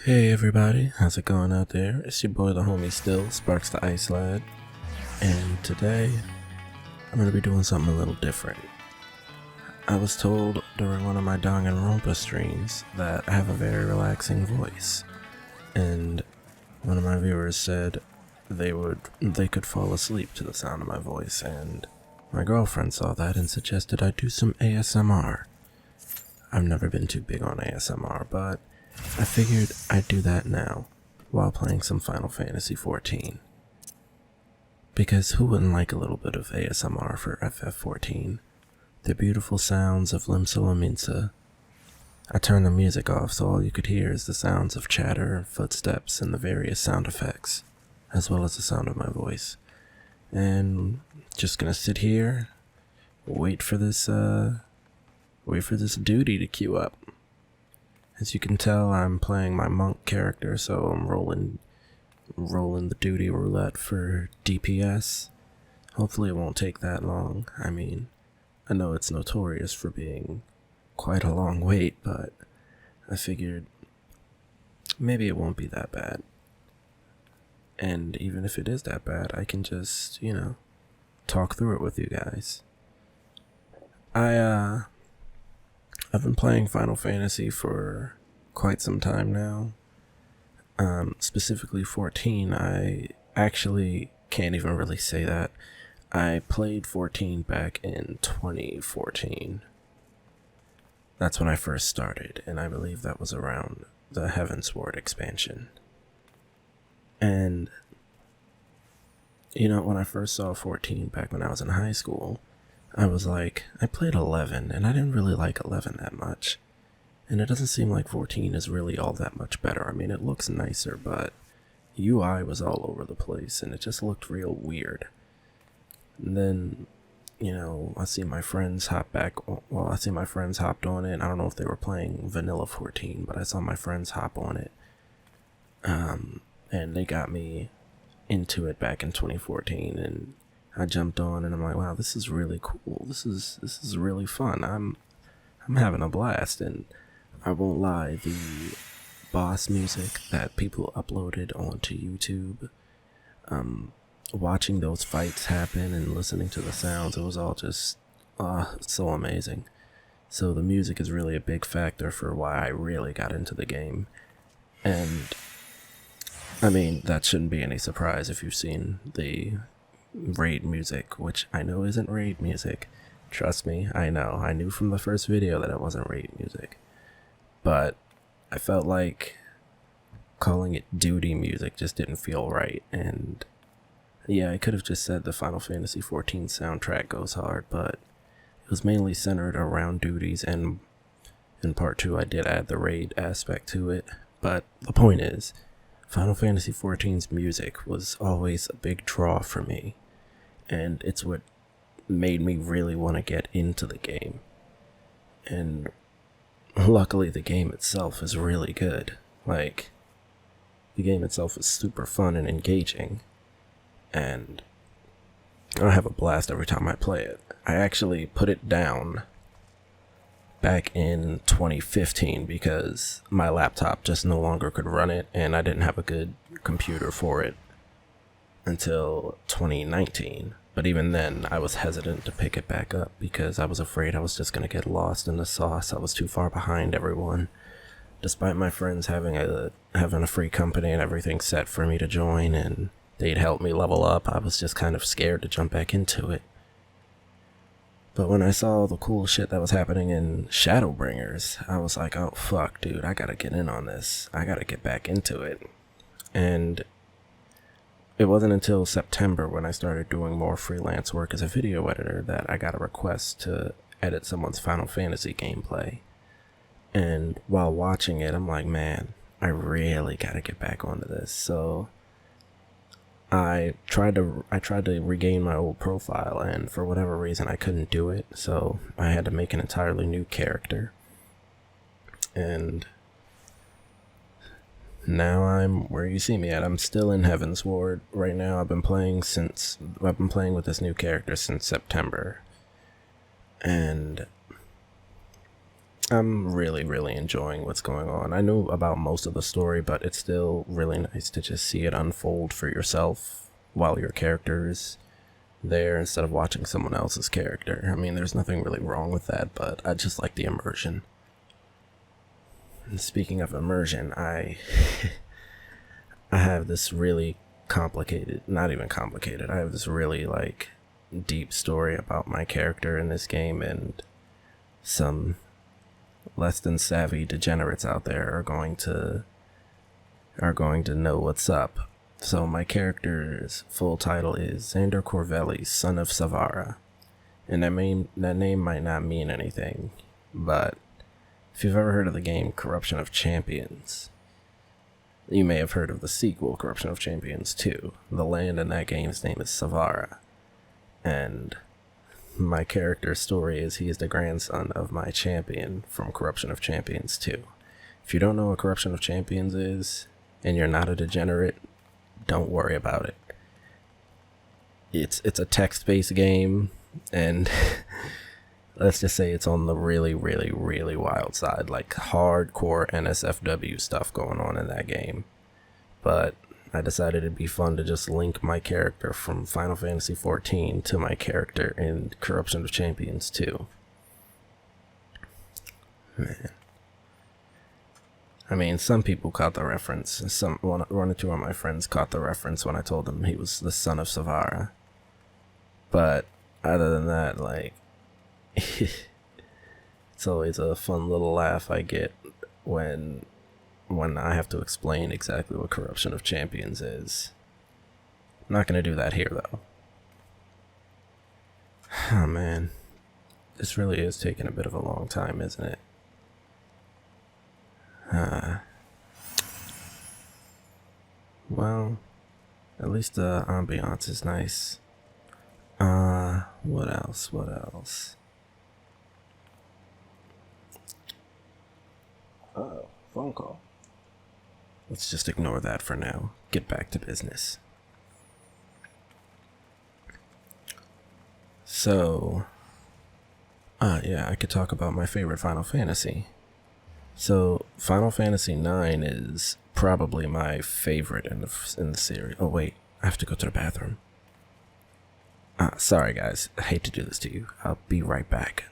Hey everybody, how's it going out there? It's your boy the homie S.T.I.L, Sparks the Ice Lad, and today I'm going to be doing something a little different. I was told during one of my Danganronpa streams that I have a very relaxing voice, and one of my viewers said they could fall asleep to the sound of my voice, and my girlfriend saw that and suggested I do some ASMR. I've never been too big on ASMR, but I figured I'd do that now, while playing some Final Fantasy XIV. Because who wouldn't like a little bit of ASMR for FF14? The beautiful sounds of Limsa Lominsa. I turned the music off so all you could hear is the sounds of chatter, footsteps, and the various sound effects, as well as the sound of my voice. And just gonna sit here, wait for this duty to queue up. As you can tell, I'm playing my monk character, so I'm rolling the duty roulette for DPS. Hopefully it won't take that long. I mean, I know it's notorious for being quite a long wait, but I figured maybe it won't be that bad. And even if it is that bad, I can just, talk through it with you guys. I've been playing Final Fantasy for quite some time now. Specifically 14, I actually can't even really say that. I played 14 back in 2014. That's when I first started, and I believe that was around the Heavensward expansion. And, when I first saw 14 back when I was in high school, I was like, I played 11, and I didn't really like 11 that much. And it doesn't seem like 14 is really all that much better. I mean, it looks nicer, but UI was all over the place, and it just looked real weird. And then, I see my friends hopped on it. I don't know if they were playing Vanilla 14, but I saw my friends hop on it. And they got me into it back in 2014, and I jumped on and I'm like, wow, this is really cool. This is really fun. I'm having a blast, and I won't lie, the boss music that people uploaded onto YouTube, watching those fights happen and listening to the sounds, it was all just so amazing. So the music is really a big factor for why I really got into the game. And I mean, that shouldn't be any surprise if you've seen the raid music, which I know isn't raid music. Trust me, I know. I knew from the first video that it wasn't raid music. But I felt like calling it duty music just didn't feel right. And yeah, I could have just said the Final Fantasy XIV soundtrack goes hard, but it was mainly centered around duties, and in part 2 I did add the raid aspect to it. But the point is, Final Fantasy XIV's music was always a big draw for me, and it's what made me really want to get into the game. And luckily the game itself is really good. Like, the game itself is super fun and engaging, and I have a blast every time I play it. I actually put it down back in 2015 because my laptop just no longer could run it, and I didn't have a good computer for it until 2019. But even then, I was hesitant to pick it back up because I was afraid I was just going to get lost in the sauce. I was too far behind everyone. Despite my friends having a free company and everything set for me to join, and they'd help me level up, I was just kind of scared to jump back into it. But when I saw the cool shit that was happening in Shadowbringers, I was like, oh fuck, dude, I gotta get in on this. I gotta get back into it. And it wasn't until September, when I started doing more freelance work as a video editor, that I got a request to edit someone's Final Fantasy gameplay. And while watching it, I'm like, man, I really gotta get back onto this. So I tried to regain my old profile, and for whatever reason I couldn't do it, so I had to make an entirely new character. And now I'm where you see me at. I'm still in Heavensward right now. I've been playing with this new character since September. And I'm really, really enjoying what's going on. I know about most of the story, but it's still really nice to just see it unfold for yourself while your character is there instead of watching someone else's character. I mean, there's nothing really wrong with that, but I just like the immersion. And speaking of immersion, I I have this really complicated, not even complicated, I have this really like deep story about my character in this game, and some less than savvy degenerates out there are going to know what's up. So my character's full title is Xander Corvelli, son of Savara. And that name might not mean anything, but if you've ever heard of the game Corruption of Champions, you may have heard of the sequel, Corruption of Champions 2. The land in that game's name is Savara. And my character's story is he is the grandson of my champion from Corruption of Champions 2. If you don't know what Corruption of Champions is, and you're not a degenerate, don't worry about it. It's a text-based game, and let's just say it's on the really, really, really wild side, like hardcore NSFW stuff going on in that game. But I decided it'd be fun to just link my character from Final Fantasy XIV to my character in Corruption of Champions 2. Man. I mean, some people caught the reference. One or two of my friends caught the reference when I told them he was the son of Savara. But other than that, like, it's always a fun little laugh I get when I have to explain exactly what Corruption of Champions is. I'm not going to do that here, though. Oh, man. This really is taking a bit of a long time, isn't it? Well, at least the ambiance is nice. What else? Oh, phone call. Let's just ignore that for now. Get back to business. So, yeah, I could talk about my favorite Final Fantasy. So, Final Fantasy IX is probably my favorite in the series. Oh, wait, I have to go to the bathroom. Sorry, guys. I hate to do this to you. I'll be right back.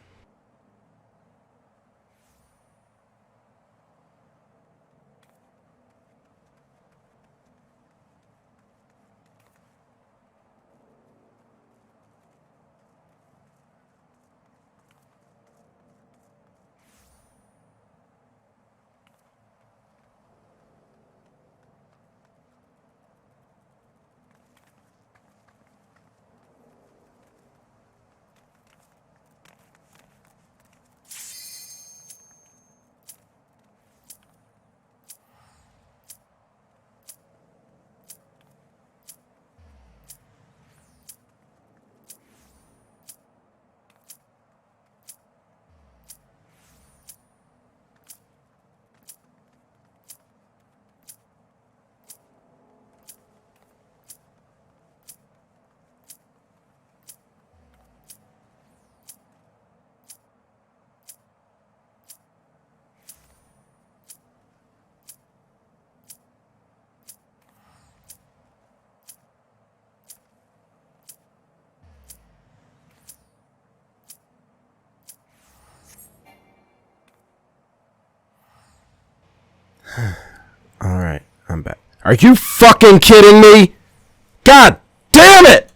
Alright, I'm back. Are you fucking kidding me? God damn it!